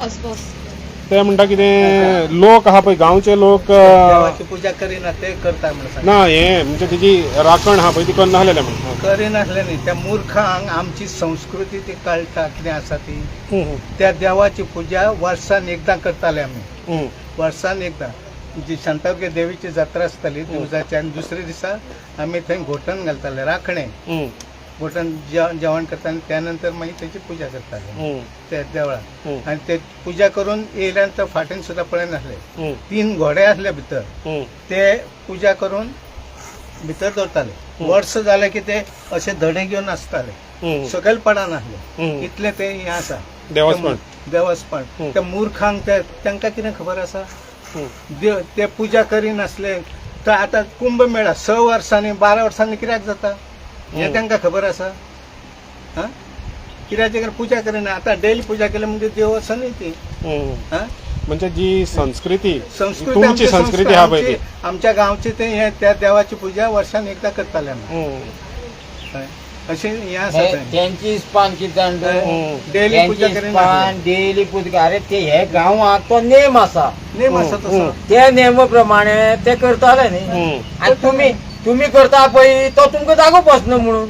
बस बस ते म्हणटा कितें लोक आहा पळय गांवचे लोक देवाची पूजा करिना ते करता म्हणून सांगता. ना हे म्हणजे तेजी राखण आहा पळय ती करना नासलेले म्हणून करिनासले न्ही त्या मूर्खांक आमची संस्कृती ती कळटा कितें आसा ती हम्म, त्या देवाची पूजा वर्सान एकदां करताले आमी हम्म, वर्सान एकदां जी शांतादुर्गा देवीची जात्रा आसताली दिवसाची आनी दुसरे दिसा आमी थंय घोटण घालताले राखणे हम्म, घोटण जेवण करता आनी त्या नंतर मागीर तेची पूजा करताले हम्म, त्या देवळात हम्म, आनी ते पूजा करून येयल्यानंतर फाटीन सुद्दां पळयनासले हम्म, 3 घोडे आसले भितर हम्म, ते पूजा करून भितर दवरताले वर्स जाले की ते असे धडे घेवन आसताले हम्म, सकयल पडनासले हम्म. इतले ते हें आसा देवस्थान. देवस्थान हम्म. त्या मूर्खांक तांकां कितें खबर आसा हम्म. ते पूजा करिनासले तर आतां कुंभमेळा 6 वर्सांनी 12 वर्सांनी कित्याक जाता हें तांकां खबर आसा हा कित्याचे पूजा करिना आतां डेली पूजा केली म्हणजे देव आसा न्ही ती हम्म. हा म्हणजे जी संस्कृती संस्कृती तुमची आमची संस्कृती आहा पळय ती आमच्या गांवची ते हे त्या देवाची पूजा वर्षान एकदा करताले आमी हम्म, कळ्ळें? अशें हें आसा थंय. त्यांची इस्पान कितें डेली पूजा त्यांची करिना इस्पान डेली पूजा अरे ते हे गांवांत तो नेम आसा नेम आसा तसो त्या नेम प्रमाणे ते करताले न्ही हम्म. आणि तुम्ही करता पळय तो तुमकां जागो पसना म्हणून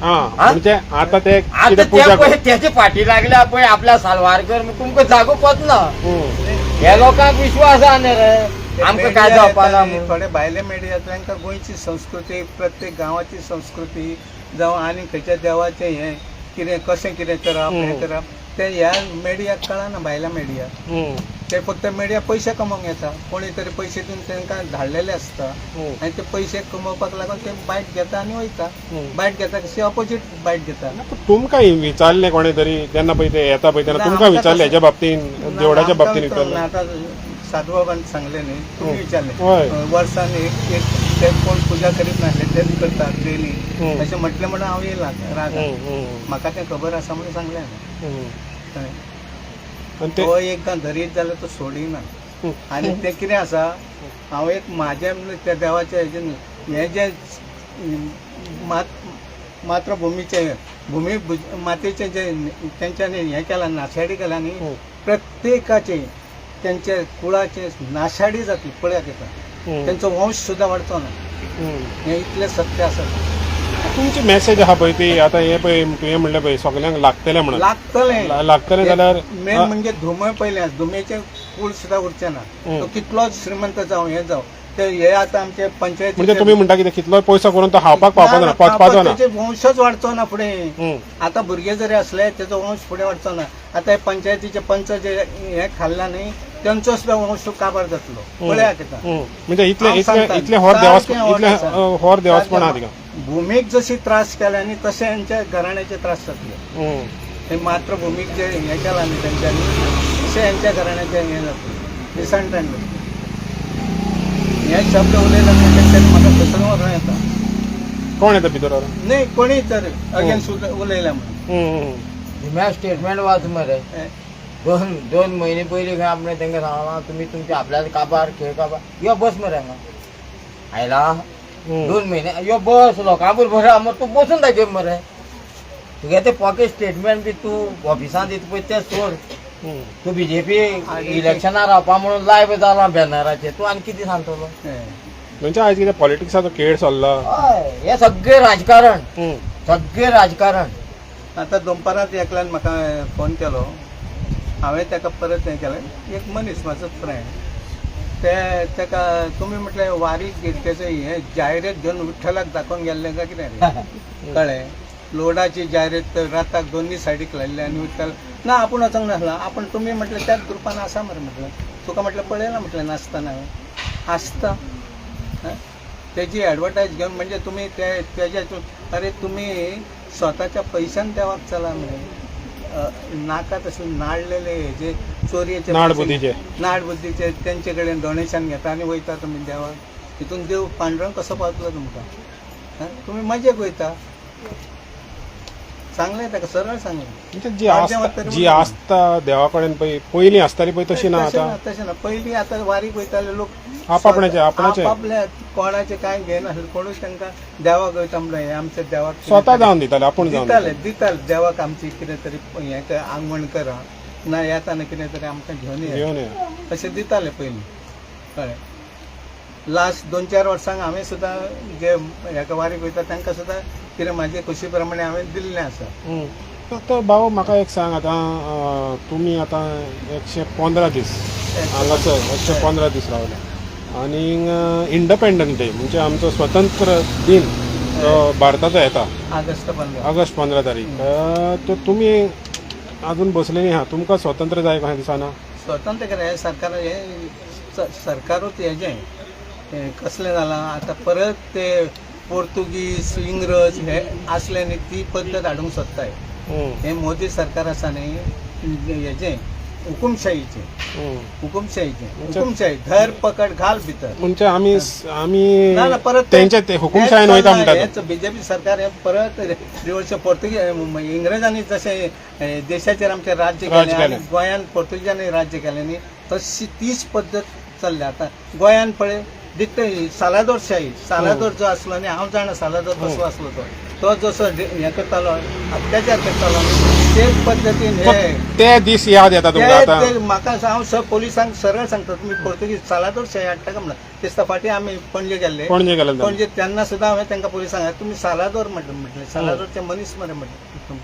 हा म्हणजे आता ते आता कितें पूजा ते पळय त्याचे फाटी लागल्या पळय आपल्या सालवारकर तुमकां जागो पसना हम्म, हे लोकांक विश्वास आहा न्ही रे आमकां काय जावपाना म्हणून थोडे भायले मिडिया तांकां गोंयची संस्कृती प्रत्येक गांवाची संस्कृती जावं आनी खंयच्या देवाचें हें कितें कशें कितें करप हें करप ते ह्या मिडियाक कळना भायल्या मिडियाक हम्म, ते फक्त मिडिया पयशे कमोवंक येता कोणी तरी पयशे दिवन तांकां धाडलेले आसता हम्म. आनी ते पयशे कमोवपाक लागून ते बायट घेता आनी वयता हम्म. बायट घेता कशी ऑपोजीट बायट घेता तुमकां विचारले कोणे तरी तेन्ना पळय ते येता पळय तेन्ना ना, तुमकां आमकां विचारले तसं- हेच्या बाबतीन देवळाच्या बाबतीन विचारले आता साधूबाबान सांगले न्ही तुम्ही हय. विचारले वर्सान एक ते कोण पूजा करीत नासले तेच करतात डेली हम्म. अशें म्हटलें म्हणून हांव येयला राग हम्म, हम्म, म्हाका तें खबर आसा म्हणून सांगलें हांवें. हम्म. कळ्ळें? आणि ते तो एकदां धरीत जाल्यार तो सोडिना हम्म. आनी तें कितें आसा हांव एक म्हाजें त्या देवाच्या हेजें हें जें मातृभुमीचें भुमी मातेचें जें तेंच्यांनी हें केलां नाशाडी केला न्ही हम्म. प्रत्येकाचे त्यांच्या कुळाचे नाशाडी जातली पळयात येता हम्म. त्यांचो वंश सुद्दां वाडचो ना हम्म. हें इतलें सत्य आसा तुमची मेसेज आहा पळय ती आता हे पळय तुवें म्हणलें पळय सगल्यांक लागतलें म्हणून लागतलें लागतलें जाल्यार मेन म्हणजे धुमय पयलें धुमेचें कूळ सुद्दां उरचें ना हम्म. तो कितलोच श्रीमंत जावं हें जावं ते हे आतां आमचे पंचायती म्हणजे तुम्ही म्हणटा कितें कितलो पयसो करून तो खावपाक पावपाचो ना पचपाचो ना तेचे वंशच वाडचो ना फुडें हम्म. आतां भुरगे जरी असले तेजो वंश फुडें वाडचो ना आतां हे पंचायतीचे पंच जे हे खाल्ला न्ही तेंचो सुद्दां वंश काबार जातलो पळयात येता हम्म. म्हणजे इतले हांव इतले सांगता, इतले व्हड सारकें देवस्थान व्हड इतले आसा. व्हड देवस्थान आहा तिका भूमीक जशी त्रास केला न्ही तसे यांच्या घराण्याचे त्रास जातले हम्म. हे मातृभूमीक जे हे केला न्ही तेंच्यांनी तशें यांच्या घराण्याचे हे जातले दिसांटान हे शब्द उलयला न्ही तेंच्यांनी म्हाका फसवून व्हरों येता कोण येता भितर न्ही कोणी तर अगेन्स्ट उलयला म्हणून धुम्या स्टेटमेंट वाच मरे हे, दोन महिने पयलीं खंय आपणें तांकां सांगलां तुमी तुमचे आपल्या काबार खेळ काबार यो बस मरे हांगा आयला 2 महिने यो बस लोकां बरोबर मग तूं बसून दाखय मरे तुगे ते पॉकेट स्टेटमेंट बी तूं ऑफिसांत दिता पळय तें सोड तूं बीजेपी इलेक्शनार रावपा म्हणून लायव्ह जाला बॅनराचेर तूं आनी कितें सांगतलो हे. म्हणजे आयज कितें पॉलिटिक्साचो खेळ चल्ला हय हे सगळें राजकारण सगळें राजकारण आतां दनपारांत एकल्यान म्हाका फोन केलो हांवें ताका परत हें केलें एक मनीस म्हाजो फ्रेंड तेका तुमी म्हटलें वारी गिरकेचें हें जायरात घेवन विठ्ठलाक दाखोवन गेल्लें काय कितें रे कळ्ळें लोडाची जायरात राताक दोन्ही सायडीक लायल्ले आनी विठ्ठल ना आपूण वचोंक नासलो आपूण तुमी म्हटलें त्याच ग्रुपान आसा मरे म्हटलें तुका म्हटलें पळयलां म्हटलें नासतना हांवें आसता तेजी एडवर्टायज घेवन म्हणजे तुमी तेज्या अरे तुमी स्वताच्या पयशान देवाक चला मरे नाका तसले नाडलेले जे चोरयेचे नाडबुद्धीचे. नाडबुद्धीचे तेंचे कडेन डोनेशन घेता आनी वयता तुमी देवाक तितून देव पांडुरंग कसो पावतलो तुमकां तुमी मजेक वयता सांगलें ताका सरळ सांगलें म्हणजे जी आस्था देवा कडेन पयलीं आसताली पळय तशी ना आतां तशें ना पयलीं आतां वारीक वयताले लोक आपणाचे आपल्या कोणाचे कांय घेनासले कोणूच तांकां देवाक वयता म्हणून हे आमच्या देवाक स्वता जावन दिताले आपूण जावन दिताले देवाक आमची कितें तरी हें आंगवण करा ना येताना कितें तरी आमकां घेवन ये घेवन या. अशें दिताले पयलीं कळ्ळें. लास्ट 2-4 वर्सांक हांवें सुद्दां जे हेका वारीक वयता तांकां सुद्दां कितें म्हाजे खुशी प्रमाणे हांवें दिल्लें आसा. तर भाऊ म्हाका एक सांग आतां तुमी आतां 115 दीस हांगासर 115 दीस रावले आनी इंडिपेंडन्स डे म्हणजे आमचो स्वतंत्र दिन जो भारताचो येता ऑगस्ट 15 तारीख. तो तुमी अजून बसले न्ही आहा. तुमकां स्वतंत्र जाय ह्या दिसाना? स्वतंत्र कितें सरकारूच हेजें कसलें जालां आतां परत ते पोर्तुगीज इंग्रज हे आसले न्ही ती पद्दत हाडूंक सोदताय. हे मोदी सरकार आसा न्ही हेजें हुकुमशाही धर पकड घाल भितर म्हणजे आमी ना ना परत तेंचे ते हुकुमशाहीन वयता म्हणटात. बीजेपी सरकार हे परत रिवर्स पोर्तुगीज इंग्रजांनी जशें देशाचेर आमचे राज्य केलें आनी गोंयान पोर्तुगीजांनी राज्य केलें न्ही तशी तीच पद्दत चल्ल्या. आतां गोंयान पळय सालादोर जो आसलो न्ही हांव जाणा सालादोर कसलो आसलो तो जसो हे करतालो अत्याचार करतालो तेच पद्दतीन हे ते दीस याद येता तुमकां आतां? म्हाका हांव पोलिसांक सरळ सांगता तुमी पोर्तुगीज सालादोर शाही हाडटा काय म्हणून. तेच फाटी आमी पणजे गेल्ले पणजे तेन्ना सुद्दां हांवें तांकां पोलिसांक सांगलें तुमी सालादोर म्हटलें सालादोरचे मनीस मरे म्हटलें.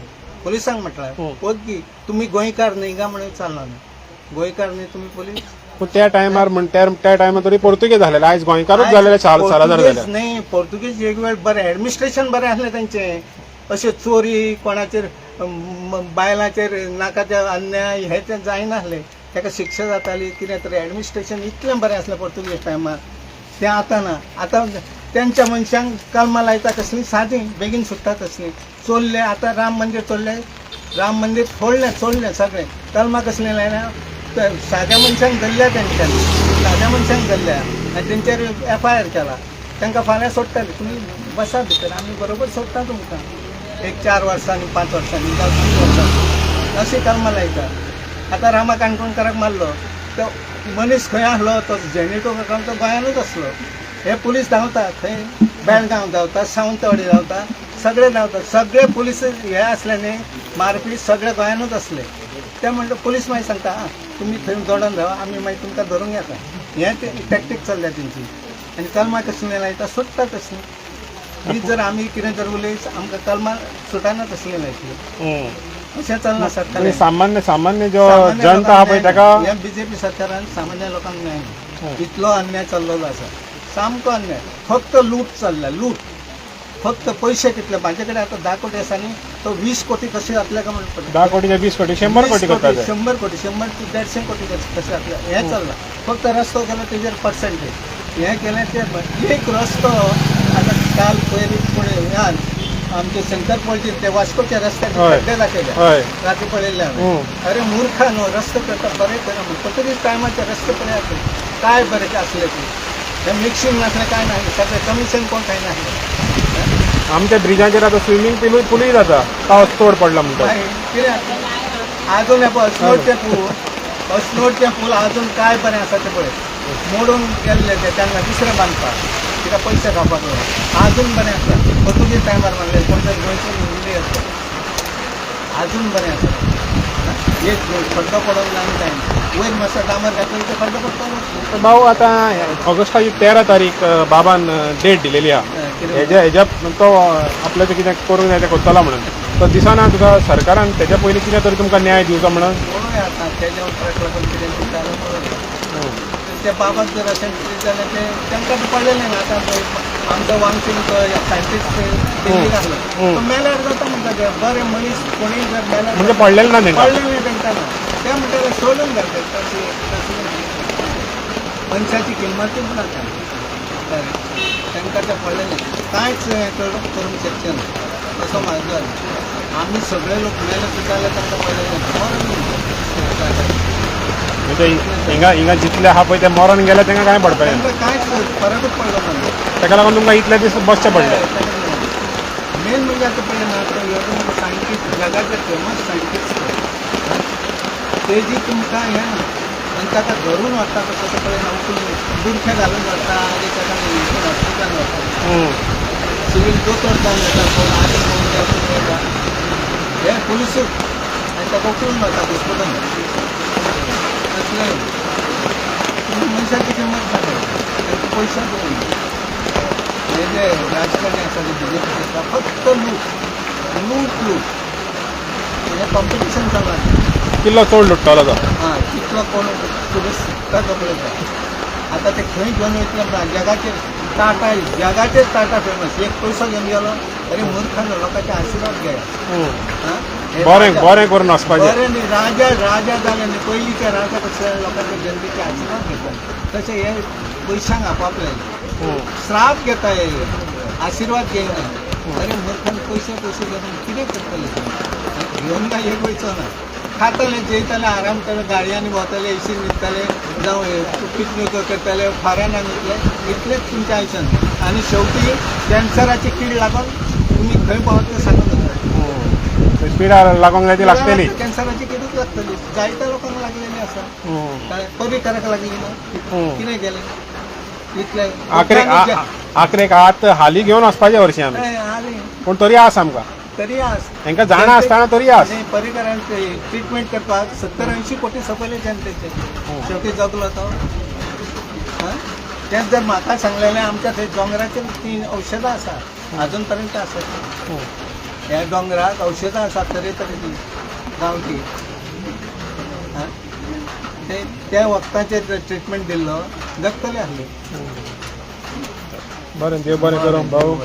पोलिसांक म्हटलें ओगी तुमी गोंयकार न्ही काय म्हणून चालना न्ही गोंयकार न्ही तुमी पोलीस. त्या टायमार त्या टायमार तरी पोर्तुगीज झालेले आयज गोंयकारूच झालेले सालादोर झाले नाही. पोर्तुगीज एक वेळ बरें ऍडमिनिस्ट्रेशन बरें आसलें तेंचें. अशें चोरी कोणाचेर बायलांचेर नाका ते अन्याय हे ते जायनासलें. ताका शिक्षा जाताली कितें तरी ऍडमिनिस्ट्रेशन इतलें बरें आसलें पोर्तुगीज टायमार. तें आतां ना. आतां तेंच्या मनशांक कलमां लायता कसलीं सादीं बेगीन सुट्टा तसलीं चोरले. आतां राम मंदिर चोरलें राम मंदिर सोडलें सगळें कलमां कसलीं लायना. साद्या मनशांक धरल्या तेंच्यांनी साद्या मनशांक धरल्या आनी तेंचेर FIR केला. तांकां फाल्यां सोडटले तुमी बसा भितर आमी बरोबर सोडटा तुमकां 4 वर्सांनी 5 वर्सांनी 5 वर्सांनी अशी कलमां लायता. आतां रामा काणकोणकाराक मारलो तो मनीस खंय आसलो तो जेनेटो तो गोंयानूच आसलो. हे पुलीस धांवता खंय बेळगांव धांवता सावंतवाडी धांवता सगळे धांवता. सगळे पुलीस हे असले न्ही मारपी सगळे गोंयानूच असले. ते म्हणटा पुलीस मागीर सांगता तुमी थंय जोडोन रावा आमी मागीर तुमकां धरूंक येता. हें टॅक्टीक चल्ल्या तेंची. आनी कलमां कसलीं लायता सोडटा तसलीं. ही जर आमी कितें जर उलयत आमकां कलमां सुटाना तसलीं लायतलीं. अशें चलना सरकार. सामान्य जो जनता आहा पळय ताका ह्या बीजेपी सरकारान सामान्य लोकांक न्याय ना. इतलो अन्याय चल्लेलो आसा सामको अन्याय. फक्त लूट चल्ल्या लूट. फक्त पैसे कितले म्हाजे कडेन आतां 10 कोटी आसा न्ही तो 20 कोटी कशें जातले काय म्हणून 10 कोटी 20 कोटी 100 कोटी करता 100 कोटी 100 ते 150 कोटी कशें जातले हें चल्लां. फक्त रस्तो केलो तेजेर पर्सेंटेज हें केलें ते एक रस्तो आतां काल पयलीं पुणे आमचे शंकर पळचे ते वास्कोच्या रस्त्याचे खड्डे दाखयले राती पळयल्ले हांवें. अरे मुर्खा न्हू रस्तो करता बरें करा म्हणून पोर्तुगीज टायमाचे रस्ते पळय काय बरें आसले ते मिक्सिंग नासलें काय ना सगळें कमिशन कोण काय नासलें. आमच्या ब्रिजाचेर आतां स्विमींग पूलूय जाता पावस चड पडला म्हणटा. कितें आजून अस्नोडचें पूल आजून काय बरें आसा तें पळय मोडून गेल्ले ते तेन्ना दुसरें बांदपाक कित्याक पयशे खावपाक आजून बरें आसा. पोर्तुगीज टायमार बांदले कोणतरी गोंयचे उरले आसा आजून बरें आसा. एक खड्डो पडोंक जायना जायना वयर मातसो डांबर घातलो तो खड्डो पडटलो. भाऊ आता ऑगस्टाची 13 तारीख बाबान डेट दिलेली आहा हेज्या तो आपल्याचें कितें करूंक जाय तें करतलो म्हणून. तो दिसना तुका सरकारान तेच्या पयलीं कितें तरी तुमकां न्याय दिवचो म्हणून. पळोवया आतां तेज्या उपरांत लागून कितें दितालो पळोवया. ते बाबाक जर अशें कितें जालें तें तांकां तर पडलेलें ना. आतां आमचो वांगशील सायंटिस्ट दिल्लीक आसलो तो मेल्यार जाता म्हणटा ते बरें मनीस कोणीय जर मेल्यार म्हणजे पडलेलें ना तेंकां पडलेलें तांकां ना. ते म्हणटाले सोडून घालता तशी मनशाची किंमतूच ना तांकां तें पडलेलें कांयच करूंक शकचे ना. तसो म्हाजो आमी सगळे लोक मेले सुद्दां जाल्यार तांकां पडलेलें म्हणजे हिंगा जितले आहा पळय ते मरण गेले तांकां कांय पडपाचें ना. कांयच फरकूच पडलो ना. ताका लागून तुमकां इतले दीस बसचें पडलें. मेन म्हणजे आतां पळय ना तो सायंटिस्ट जगाचे फेमस सायंटिस्ट तेजी तुमकां हें ना आनी ताका धरून व्हरता तसो पळय ना बुरखे घालून व्हरता आनी ताका हॉस्पिटलान व्हरता सिवील दोतोर जावन येता कोण आनी कोण हे पुलिसूच आनी ताका उखलून वता घुसमटून असलें मनशाची किंमत जाता पयशा करून हे जे राजकारणी आसा ते BJP आसा फक्त लूट हे कॉम्पिटिशन चालू आसा किल्लो चड लुटतलो तो हां कितलो कोण तुमी शिकता तो पळयता आतां ते खंय घेवन वयतले जगाचेर टाटा फेमस एक पयसो घेवन गेलो अरे मूर्खांनो लोकांचे आशिर्वाद घेया बरें करून वचपाचें बरें न्ही राजा जाले न्ही पयलींचे राजा कशे लोकांचे जनतेचे आशिर्वाद घेता तशें हे पयशांक आपापले श्राप घेता हे आशिर्वाद घेयना अरे मूर्खान पयशे घेवन कितें करतले घेवन काय एक वयचो ना खातले जेयतले आराम करतले गाडयांनी भोंवतले एसी न्हिदतले जावं पिकनीक करतले फाऱ्यांना न्हिदले इतलेच तुमच्या आयुश्यान आनी शेवटी कॅन्सराची कीड लागून तुमी खंय पावत तें सांगून जाता पिडा लागोंक जाय ती लागतली कॅन्सराची कीडूच लागतली जायत्या लोकांक लागलेली आसा परिकाराक लागली ना कितें केलें इतले आखरेक हात हाली घेवन वचपाचें हरशीं आमी पूण तरी आस आमकां तरी आस तांकां जाणा आसतना तरी आस परिकरांचे ट्रिटमेंट करपाक 70-80 कोटी सकयले जनतेचे शेवटी जगलो तो तेच जर म्हाका सांगलेलें आमच्या थंय दोंगराचेर ती औषधां आसा अजून पर्यंत आसा ह्या दोंगराक औषधां आसा तरेतरेची गांवठी त्या वखदाचेर ट्रिटमेंट दिल्लो जगतले आसले बरें देव बरें करूं भाऊ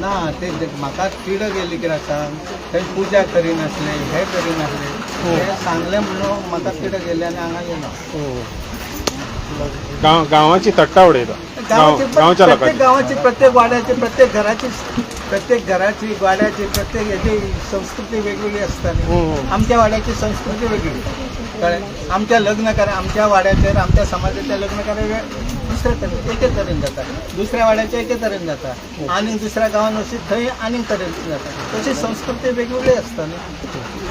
ना ते म्हाका कीड गेली कित्याक सांग थंय पुजा करिनासले हे करिनासले हे सांगलें म्हणून म्हाका कीड गेली आनी हांगा गेलो गांवाची तट्टा उडयता गांवच्या लोकांची गांवाची प्रत्येक वाड्याची प्रत्येक घराची वाड्याची प्रत्येक हेची संस्कृती वेगवेगळी आसता आमच्या वाड्याची संस्कृती वेगळी कळ्ळें आमच्या लग्न कार्य आमच्या वाड्याचेर आमच्या समाजाचें लग्न कार्य दुसरे तरेन एके तरेन जाता दुसऱ्या वाड्याचें एके तरेन जाता आनी दुसऱ्या गांवांत अशी थंय आनीक तरेन जाता तशी संस्कृती वेगवेगळी आसता न्ही